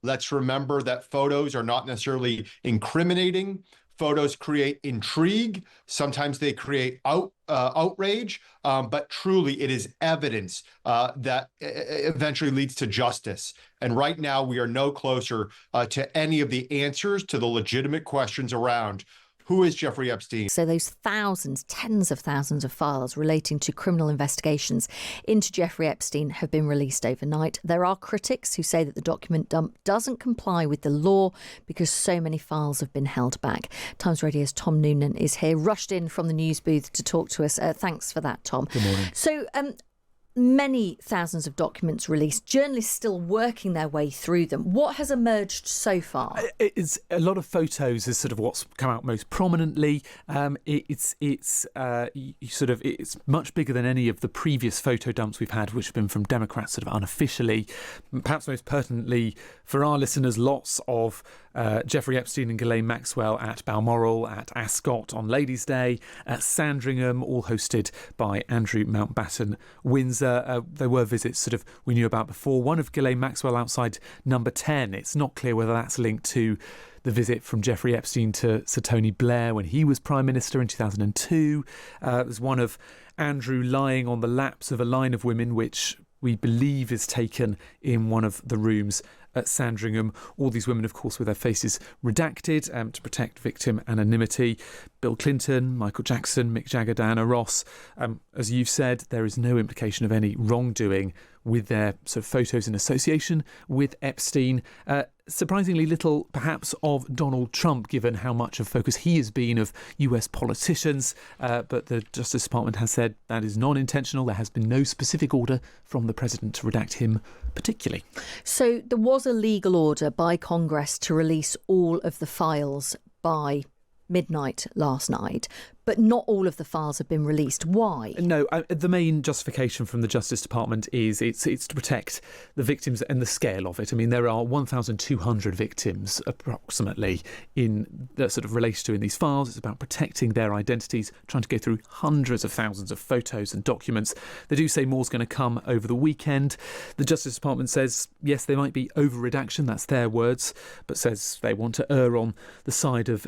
Let's remember that photos are not necessarily incriminating. Photos create intrigue. Sometimes they create outrage, but truly it is evidence that eventually leads to justice. And right now we are no closer to any of the answers to the legitimate questions around who is Jeffrey Epstein? So those thousands, tens of thousands of files relating to criminal investigations into Jeffrey Epstein have been released overnight. There are critics who say that the document dump doesn't comply with the law because so many files have been held back. Times Radio's Tom Noonan is here, rushed in from the news booth to talk to us. Thanks for that, Tom. Good morning. So, many thousands of documents released, journalists still working their way through them. What has emerged so far? It's a lot of photos is sort of what's come out most prominently. It's much bigger than any of the previous photo dumps we've had, which have been from Democrats sort of unofficially. Perhaps most pertinently for our listeners, lots of Jeffrey Epstein and Ghislaine Maxwell at Balmoral, at Ascot on Ladies' Day, at Sandringham, all hosted by Andrew Mountbatten Windsor. There were visits sort of we knew about before. One of Ghislaine Maxwell outside number 10. It's not clear whether that's linked to the visit from Jeffrey Epstein to Sir Tony Blair when he was Prime Minister in 2002. There's one of Andrew lying on the laps of a line of women, which we believe is taken in one of the rooms at Sandringham. All these women, of course, with their faces redacted to protect victim anonymity. Bill Clinton, Michael Jackson, Mick Jagger, Diana Ross. As you've said, there is no implication of any wrongdoing with their sort of photos in association with Epstein. Surprisingly little, perhaps, of Donald Trump, given how much of focus he has been of US politicians. But the Justice Department has said that is non-intentional. There has been no specific order from the president to redact him particularly. So there was a legal order by Congress to release all of the files by midnight last night, but not all of the files have been released. Why? No, the main justification from the Justice Department is it's to protect the victims and the scale of it. I mean, there are 1,200 victims approximately in that sort of related to in these files. It's about protecting their identities, trying to go through hundreds of thousands of photos and documents. They do say more's going to come over the weekend. The Justice Department says, yes, there might be over-redaction, that's their words, but says they want to err on the side of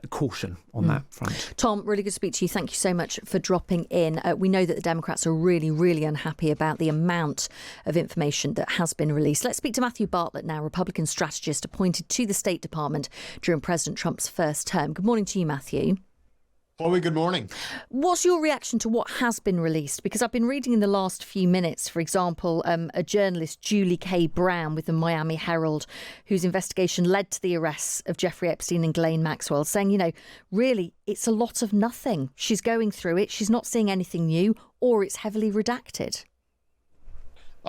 caution on that front. Tom, really good to speak to you. Thank you so much for dropping in. We know that the Democrats are really, really unhappy about the amount of information that has been released. Let's speak to Matthew Bartlett now, Republican strategist appointed to the State Department during President Trump's first term. Good morning to you, Matthew. Chloe, good morning. What's your reaction to what has been released? Because I've been reading in the last few minutes, for example, a journalist, Julie K. Brown with the Miami Herald, whose investigation led to the arrests of Jeffrey Epstein and Ghislaine Maxwell, saying, really, it's a lot of nothing. She's going through it. She's not seeing anything new, or it's heavily redacted.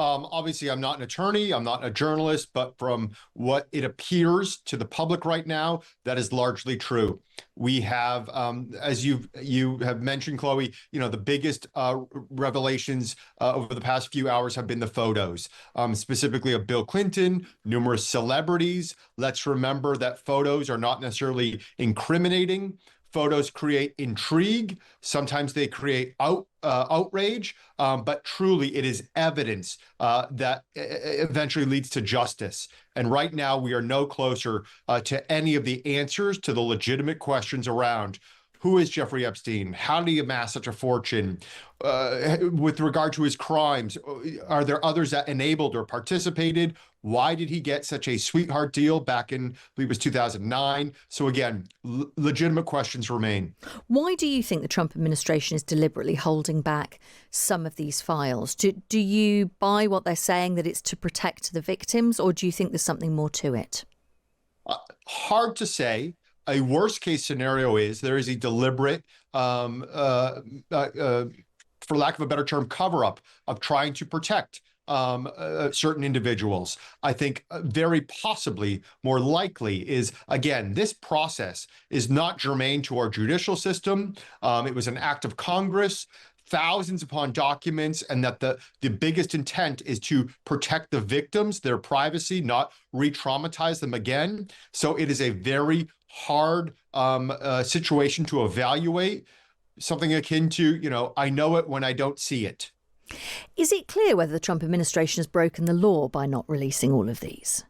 Obviously, I'm not an attorney, I'm not a journalist, but from what it appears to the public right now, that is largely true. We have, as you have mentioned, Chloe, the biggest revelations over the past few hours have been the photos, specifically of Bill Clinton, numerous celebrities. Let's remember that photos are not necessarily incriminating. Photos create intrigue. Sometimes they create outrage, but truly it is evidence that eventually leads to justice. And right now we are no closer to any of the answers to the legitimate questions around who is Jeffrey Epstein? How did he amass such a fortune? With regard to his crimes, are there others that enabled or participated? Why did he get such a sweetheart deal back in, I believe it was 2009? So again, legitimate questions remain. Why do you think the Trump administration is deliberately holding back some of these files? Do you buy what they're saying, that it's to protect the victims, or do you think there's something more to it? Hard to say. A worst case scenario is there is a deliberate, for lack of a better term, cover up of trying to protect certain individuals. I think very possibly more likely is, again, this process is not germane to our judicial system. It was an act of Congress, thousands upon documents, and that the biggest intent is to protect the victims, their privacy, not re-traumatize them again. So it is a very hard situation to evaluate, something akin to, I know it when I don't see it. Is it clear whether the Trump administration has broken the law by not releasing all of these?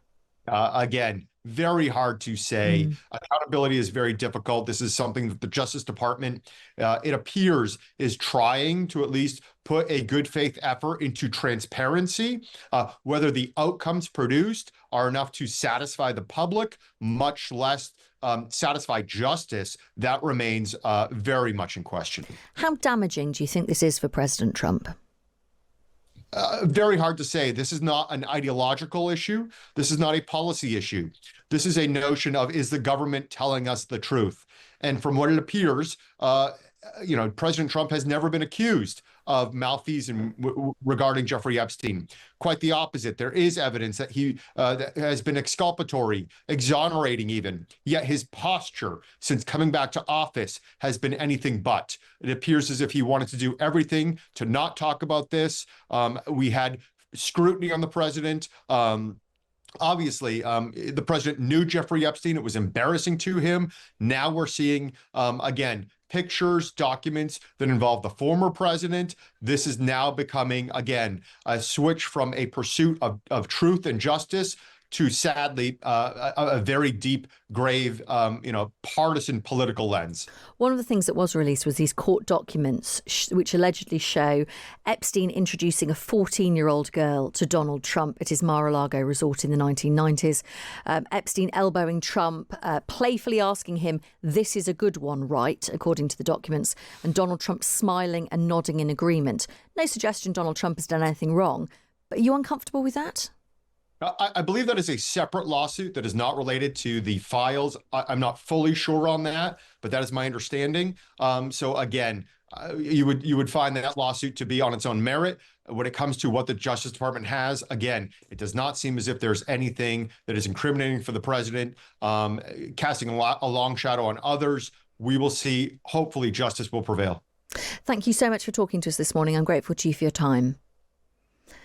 Again, very hard to say. Accountability is very difficult. This is something that the Justice Department, it appears, is trying to at least put a good faith effort into transparency. Whether the outcomes produced are enough to satisfy the public, much less satisfy justice, that remains very much in question. How damaging do you think this is for President Trump? Very hard to say. This is not an ideological issue. This is not a policy issue. This is a notion of, is the government telling us the truth? And from what it appears, President Trump has never been accused of malfeasance regarding Jeffrey Epstein. Quite the opposite. There is evidence that he that has been exculpatory, exonerating even. Yet his posture since coming back to office has been anything but. It appears as if he wanted to do everything to not talk about this. We had scrutiny on the president. Obviously, the president knew Jeffrey Epstein. It was embarrassing to him. Now we're seeing, again, pictures, documents that involve the former president. This is now becoming, again, a switch from a pursuit of truth and justice to, sadly, a very deep, grave, partisan political lens. One of the things that was released was these court documents which allegedly show Epstein introducing a 14-year-old girl to Donald Trump at his Mar-a-Lago resort in the 1990s. Epstein elbowing Trump, playfully asking him, "This is a good one, right?" according to the documents, and Donald Trump smiling and nodding in agreement. No suggestion Donald Trump has done anything wrong. But are you uncomfortable with that? I believe that is a separate lawsuit that is not related to the files. I'm not fully sure on that, but that is my understanding. So again, you would find that lawsuit to be on its own merit. When it comes to what the Justice Department has, again, it does not seem as if there's anything that is incriminating for the president, casting a long shadow on others. We will see. Hopefully, justice will prevail. Thank you so much for talking to us this morning. I'm grateful to you for your time.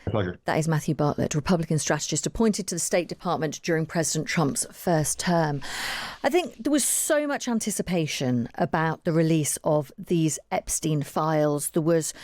My pleasure. That is Matthew Bartlett, Republican strategist appointed to the State Department during President Trump's first term. I think there was so much anticipation about the release of these Epstein files. There was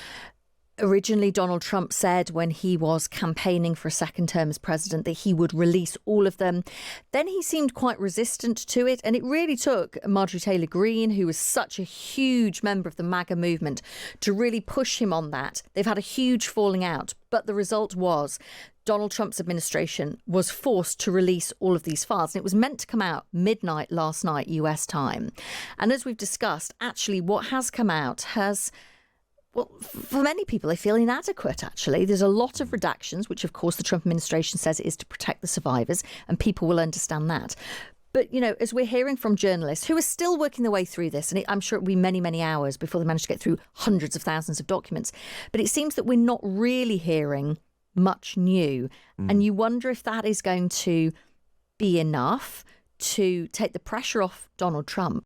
originally, Donald Trump said when he was campaigning for a second term as president that he would release all of them. Then he seemed quite resistant to it. And it really took Marjorie Taylor Greene, who was such a huge member of the MAGA movement, to really push him on that. They've had a huge falling out. But the result was Donald Trump's administration was forced to release all of these files. And it was meant to come out midnight last night, US time. And as we've discussed, actually what has come out has... well, for many people, they feel inadequate, actually. There's a lot of redactions, which, of course, the Trump administration says it is to protect the survivors, and people will understand that. But, as we're hearing from journalists who are still working their way through this, and I'm sure it will be many, many hours before they manage to get through hundreds of thousands of documents, but it seems that we're not really hearing much new. And you wonder if that is going to be enough to take the pressure off Donald Trump